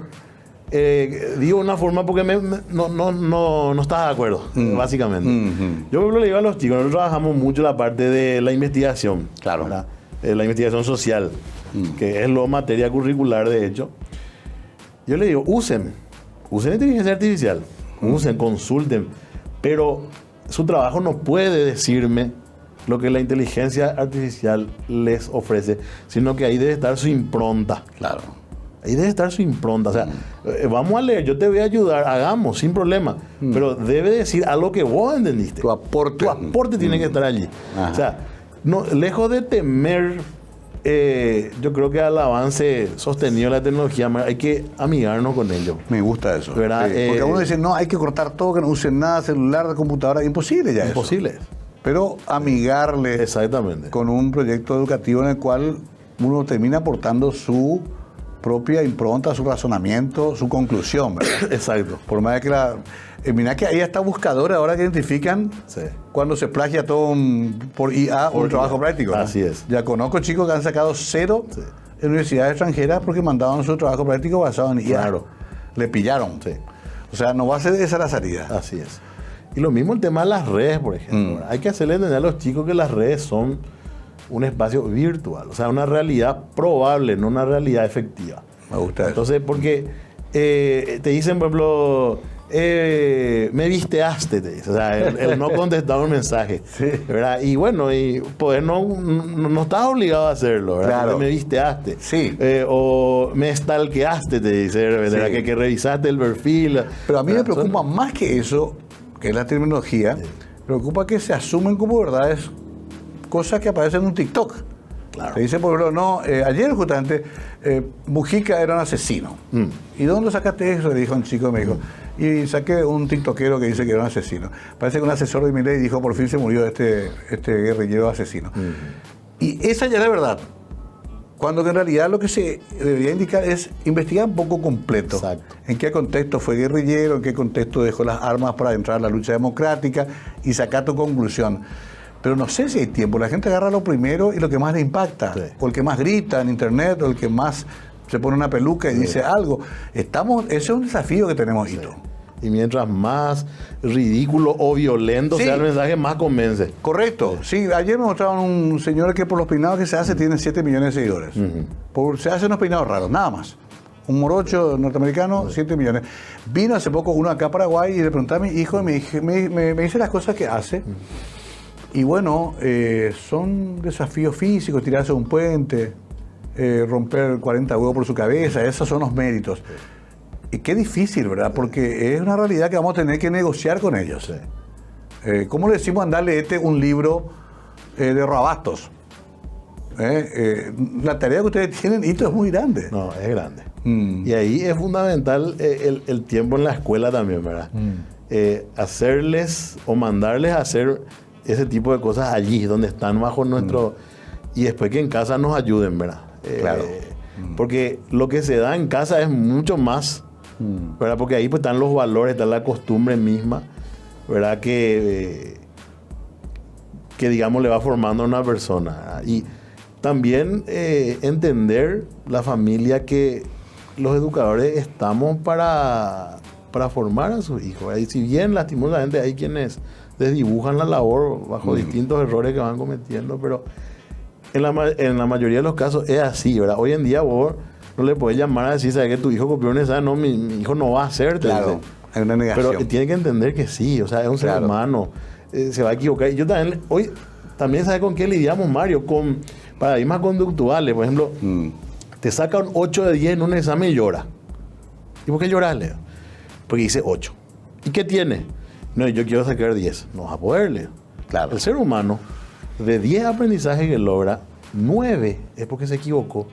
digo una forma porque no estaba de acuerdo, básicamente. Yo, por ejemplo, le digo a los chicos, nosotros trabajamos mucho la parte de la investigación, ¿verdad? La investigación social, que es lo materia curricular, de hecho. Yo le digo, usen inteligencia artificial, consulten, pero su trabajo no puede decirme lo que la inteligencia artificial les ofrece, sino que ahí debe estar su impronta. Claro. Ahí debe estar su impronta. O sea, vamos a leer, yo te voy a ayudar, hagamos, sin problema. Pero debe decir algo que vos entendiste. Tu aporte tiene que estar allí. Ajá. O sea, no, lejos de temer, yo creo que al avance sostenido de la tecnología, hay que amigarnos con ello. Me gusta eso. Sí, porque uno dice, no, hay que cortar todo, que no usen nada, celular, computadora. Imposible ya. Imposible. Eso. Pero amigarle. Exactamente. Con un proyecto educativo en el cual uno termina aportando su propia impronta, su razonamiento, su conclusión, ¿verdad? Exacto. Por más de que mira que ahí está buscadores ahora que identifican cuando se plagia todo por IA un trabajo práctico, ¿no? Así es. Ya conozco chicos que han sacado 0 en universidades extranjeras porque mandaban su trabajo práctico basado en IA. Claro. Le pillaron. O sea, no va a ser esa la salida. Así es. Y lo mismo el tema de las redes, por ejemplo. Hay que hacerle entender a los chicos que las redes son un espacio virtual, o sea, una realidad probable, no una realidad efectiva. Me gusta Entonces, eso. Porque te dicen, por ejemplo, me visteaste, te dice. O sea, el no contestar un mensaje. ¿Verdad? Y bueno, y poder no estás obligado a hacerlo, ¿verdad? Claro. Me visteaste. Sí. O me stalkeaste, te dice, ¿verdad? Que revisaste el perfil. Pero a mí me preocupa más que eso, que es la terminología, preocupa que se asumen como verdades cosas que aparecen en un TikTok. Claro. Te dice, por ejemplo, no, ayer justamente Mujica era un asesino. ¿Y dónde sacaste eso? Le dijo un chico, me dijo. Y saqué un tiktokero que dice que era un asesino. Parece que un asesor de Milei dijo, por fin se murió este guerrillero asesino. Y esa ya es la verdad. Cuando en realidad lo que se debería indicar es investigar un poco completo. Exacto. En qué contexto fue guerrillero, en qué contexto dejó las armas para entrar a la lucha democrática y sacar tu conclusión. Pero no sé si hay tiempo. La gente agarra lo primero y lo que más le impacta. O el que más grita en internet, o el que más se pone una peluca y dice algo. Ese es un desafío que tenemos, Hito. Y mientras más ridículo o violento sea el mensaje, más convence. Correcto. Sí, ayer me mostraban un señor que por los peinados que se hace tiene 7 millones de seguidores. Se hacen unos peinados raros, nada más. Un morocho norteamericano, 7 millones. Vino hace poco uno acá a Paraguay y le pregunté a mi hijo y me dice las cosas que hace. Y bueno, son desafíos físicos, tirarse de un puente, romper 40 huevos por su cabeza, esos son los méritos. Y qué difícil, ¿verdad? Porque es una realidad que vamos a tener que negociar con ellos. ¿Cómo le decimos andarle un libro de Rabastos? La tarea que ustedes tienen, Hito, es muy grande. No, es grande. Y ahí es fundamental el tiempo en la escuela también, ¿verdad? Hacerles o mandarles a hacer ese tipo de cosas allí, donde están bajo nuestro... Y después que en casa nos ayuden, ¿verdad? Claro. Porque lo que se da en casa es mucho más, ¿verdad? Porque ahí pues están los valores, está la costumbre misma, ¿verdad? Que digamos le va formando a una persona, ¿verdad? Y también entender la familia que los educadores estamos para formar a sus hijos. Y si bien lastimosamente hay quienes desdibujan la labor bajo distintos errores que van cometiendo, pero en la mayoría de los casos es así, ¿verdad? Hoy en día vos no le podés llamar a decir, ¿sabes que tu hijo copió un examen? No, mi hijo no va a hacer. Claro, hay una negación. Pero tiene que entender que sí, o sea, es un ser humano, se va a equivocar. Y yo también, hoy, ¿sabes con qué lidiamos, Mario? Con paradigmas conductuales, por ejemplo, te saca un 8 de 10 en un examen y llora. ¿Y por qué lloras, Leo? Porque dice 8. ¿Y qué tiene? No, yo quiero sacar 10. No vas a poder, Leo. Claro. El ser humano, de 10 aprendizajes que logra, 9 es porque se equivocó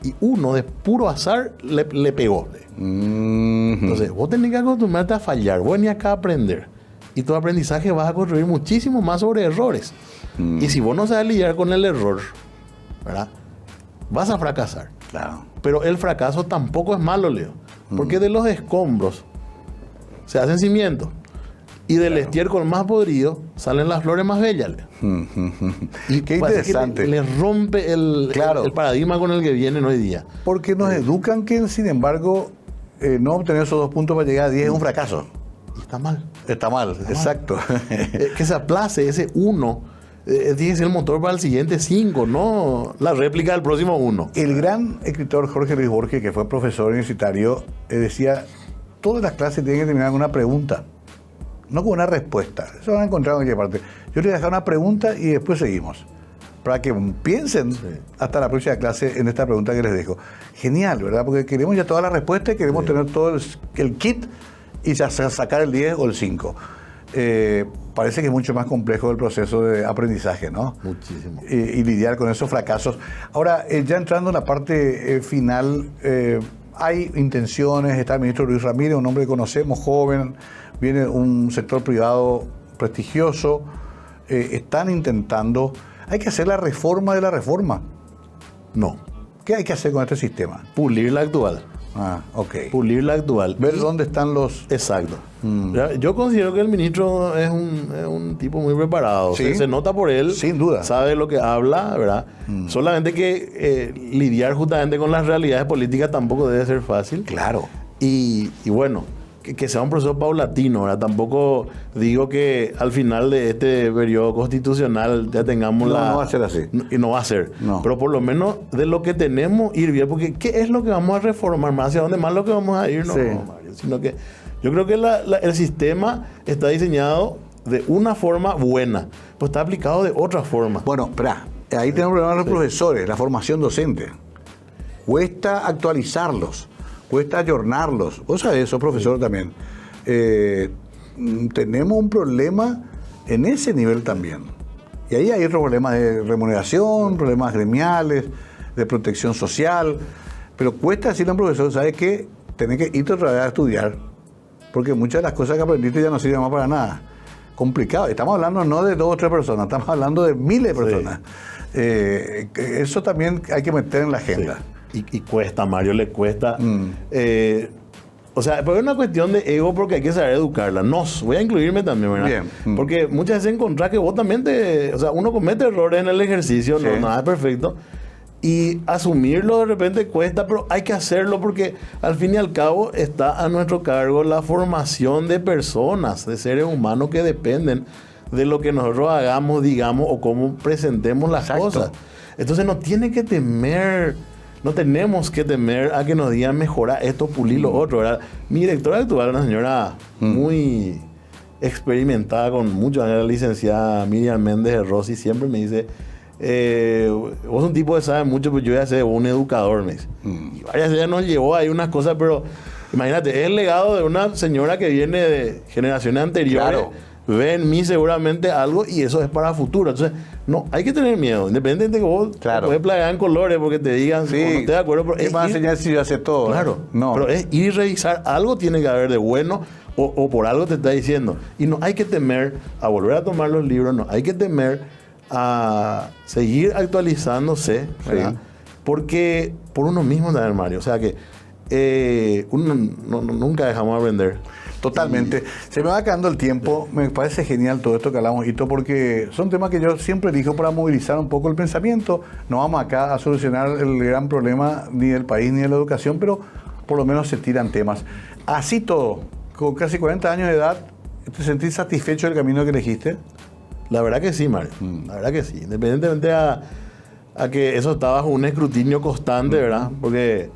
y 1 de puro azar le pegó. Entonces, vos tenés que acostumbrarte a fallar, vos venís acá a aprender. Y tu aprendizaje vas a construir muchísimo más sobre errores. Y si vos no sabes lidiar con el error, ¿verdad? Vas a fracasar. Claro. Pero el fracaso tampoco es malo, Leo. Porque de los escombros se hacen cimientos. Y del estiércol más podrido salen las flores más bellas. Y qué interesante. Que le rompe el paradigma con el que vienen hoy día. Porque nos educan que, sin embargo, no obtener esos 2 puntos para llegar a 10 es un fracaso. Y está mal. Está mal, exacto. Que se aplace ese 1. Tiene que ser el motor para el siguiente 5, no la réplica del próximo 1. El gran escritor Jorge Luis Borges, que fue profesor universitario, decía, todas las clases tienen que terminar con una pregunta, no con una respuesta. Eso lo han encontrado en cualquier parte. Yo les voy a dejar una pregunta y después seguimos, para que piensen hasta la próxima clase en esta pregunta que les dejo. Genial, ¿verdad? Porque queremos ya todas las respuestas y queremos tener todo el kit y ya sacar el 10 o el 5. Parece que es mucho más complejo el proceso de aprendizaje, ¿no? Muchísimo. Y lidiar con esos fracasos. Ahora, ya entrando en la parte final, hay intenciones, está el ministro Luis Ramírez, un hombre que conocemos, joven, viene un sector privado prestigioso, están intentando, hay que hacer la reforma de la reforma. No. ¿Qué hay que hacer con este sistema? Pulir la actual. Ah, ok. Pulir la actual. Ver dónde están los... Exacto. Yo considero que el ministro es un tipo muy preparado. ¿Sí? Se nota por él. Sin duda. Sabe lo que habla, ¿verdad? Solamente que lidiar justamente con las realidades políticas tampoco debe ser fácil. Claro. Y bueno, que sea un proceso paulatino, ¿verdad? Tampoco digo que al final de este periodo constitucional ya tengamos No va a ser así. Y no va a ser. No. Pero por lo menos de lo que tenemos ir bien, porque ¿qué es lo que vamos a reformar más? ¿Hacia dónde más lo que vamos a ir? No, Sí. Mario, sino que yo creo que el sistema está diseñado de una forma buena, pues está aplicado de otra forma. Bueno, espera, ahí tenemos un problema de los profesores, la formación docente. Cuesta actualizarlos, cuesta ayornarlos. Vos sabés eso, profesor, también. Tenemos un problema en ese nivel también. Y ahí hay otros problemas de remuneración, problemas gremiales, de protección social. Pero cuesta decirle a un profesor, ¿sabes qué? Tenés que irte otra vez a estudiar. Porque muchas de las cosas que aprendiste ya no sirven más para nada. Complicado. Estamos hablando no de 2 o 3 personas, estamos hablando de miles de personas. Eso también hay que meter en la agenda. Sí. Y cuesta, Mario, le cuesta. O sea, pero es una cuestión de ego porque hay que saber educarla. Voy a incluirme también, ¿verdad? Bien. Porque muchas veces encontrás que vos también o sea, uno comete errores en el ejercicio, Sí. no, nada es perfecto. Y asumirlo de repente cuesta, pero hay que hacerlo porque al fin y al cabo está a nuestro cargo la formación de personas, de seres humanos que dependen de lo que nosotros hagamos, digamos, o cómo presentemos las cosas. Entonces no tenemos que temer a que nos digan mejorar esto, pulir lo otro, ¿verdad? Mi directora actual, una señora muy experimentada con muchos años, la licenciada Miriam Méndez de Rossi, siempre me dice, vos un tipo que sabe mucho, pero yo voy a ser un educador, me dice. Y varias veces nos llevó ahí unas cosas, pero imagínate, es el legado de una señora que viene de generaciones anteriores. Claro. Ve en mí seguramente algo y eso es para futuro. Entonces, no, hay que tener miedo. Independientemente de que vos te puedes plagar en colores porque te digan, sí, no estoy de acuerdo. Pero ¿qué va a enseñar si yo hace todo? Claro. No. Pero es ir y revisar. Algo tiene que haber de bueno o por algo te está diciendo. Y no hay que temer a volver a tomar los libros. No hay que temer a seguir actualizándose. ¿Verdad? Sí. Porque por uno mismo también, Mario. O sea que uno nunca dejamos de aprender. Totalmente. Se me va acabando el tiempo. Me parece genial todo esto que hablamos, Hito, porque son temas que yo siempre elijo para movilizar un poco el pensamiento. No vamos acá a solucionar el gran problema ni del país ni de la educación, pero por lo menos se tiran temas. Así todo, con casi 40 años de edad, ¿te sentís satisfecho del camino que elegiste? La verdad que sí, Mario. La verdad que sí. Independientemente a que eso está bajo un escrutinio constante, ¿verdad? Porque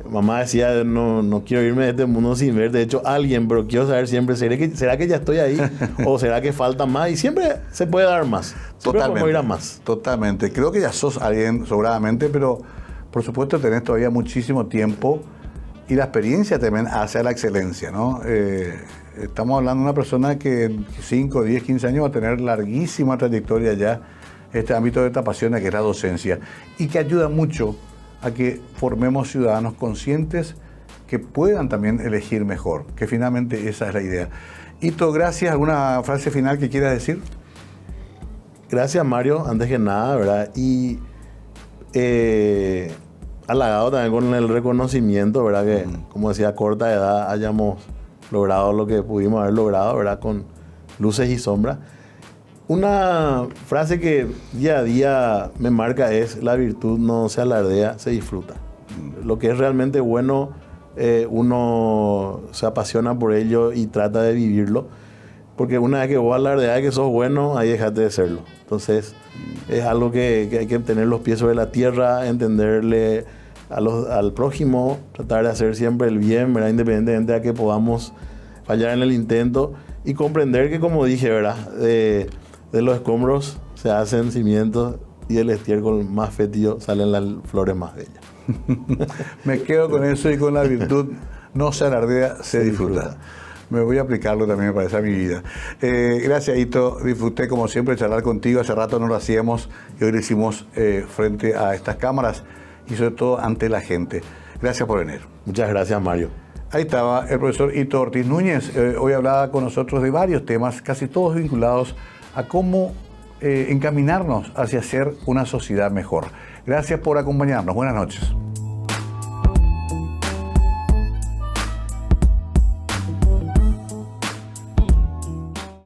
mamá decía, no quiero irme de este mundo sin ver. De hecho, alguien, pero quiero saber siempre, ¿será que ya estoy ahí? ¿O será que falta más? Y siempre se puede dar más. Siempre podemos ir a más. Totalmente. Creo que ya sos alguien sobradamente, pero por supuesto tenés todavía muchísimo tiempo y la experiencia también hace a la excelencia, ¿no? Estamos hablando de una persona que en 5, 10, 15 años va a tener larguísima trayectoria ya en este ámbito de te apasiona, que es la docencia, y que ayuda mucho a que formemos ciudadanos conscientes que puedan también elegir mejor, que finalmente esa es la idea. Hito, gracias. ¿Alguna frase final que quieras decir? Gracias, Mario, antes que nada, ¿verdad? Y halagado también con el reconocimiento, ¿verdad? Que, como decía, a corta edad hayamos logrado lo que pudimos haber logrado, ¿verdad? Con luces y sombras. Una frase que día a día me marca es: la virtud no se alardea, se disfruta. Lo que es realmente bueno, uno se apasiona por ello y trata de vivirlo, porque una vez que vos alardeas que sos bueno, ahí dejaste de serlo. Entonces es algo que hay que tener los pies sobre la tierra, entenderle al prójimo, tratar de hacer siempre el bien, ¿verdad? Independientemente de que podamos fallar en el intento, y comprender que, como dije, ¿verdad? De los escombros se hacen cimientos y del estiércol más fétido salen las flores más bellas. Me quedo con eso, y con la virtud no se alardea, se disfruta. Me voy a aplicarlo también, me parece, a mi vida. Gracias, Ito. Disfruté, como siempre, charlar contigo. Hace rato no lo hacíamos y hoy lo hicimos frente a estas cámaras y sobre todo ante la gente. Gracias por venir. Muchas gracias, Mario. Ahí estaba el profesor Ito Ortiz Núñez. Hoy hablaba con nosotros de varios temas, casi todos vinculados a cómo encaminarnos hacia ser una sociedad mejor. Gracias por acompañarnos. Buenas noches.